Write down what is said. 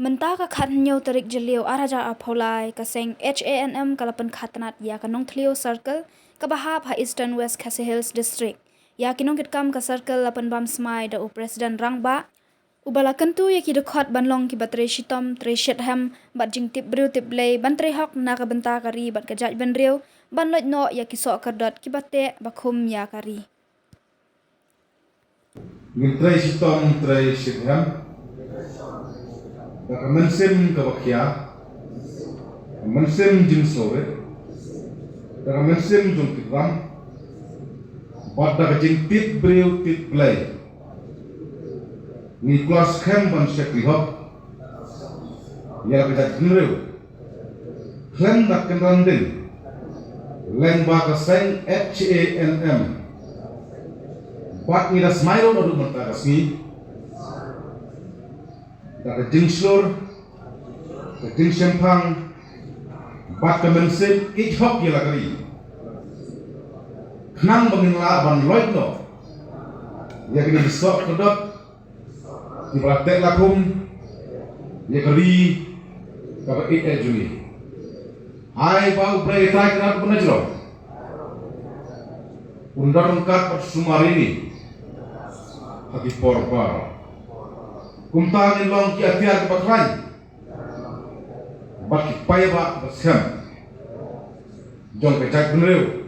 Mentah ka khat nyau tarik jeliu araja apholai kaseng HANM kalapan khatnat ya kanong Thlio Circle kabahap ha Eastern West Khasi Hills District ya kinong kitkam ka circle lapan bam smai da President Rangba ubala kentu ya kidekot banlong ki batre shitom tre shetham bat jing tip briu tip lay ban tre hok na ka benta kari bat ka jaj ban riu ban loj no ya kisok kardot ki bate bakhum ya kari Tre shitom tre shetham Daga mensim kawakia, mensim jing sore, daga mensim jung tikram, bad daga jing tit briu tit play. Ni kelas kem ban sekli hop, ya kita jenriu. Klem dak kenrandin, leng baka seng HANM. Bad ni das mairo nadu mentakas ni. Daga jing slur, daga jing sempang, bat kemensim ijhok ya lagari. Knang bangin la ban loit no, ya kini besok kedot, di balatek lakum, ya kari, kaba juli. Hai bau bray tai kenat pun aja lo. Undar ungkat per sumarini, hati porbar. Kumta ni long ki atiar ke baklai. Baki paya ba baskam. Jong ke cak benreu.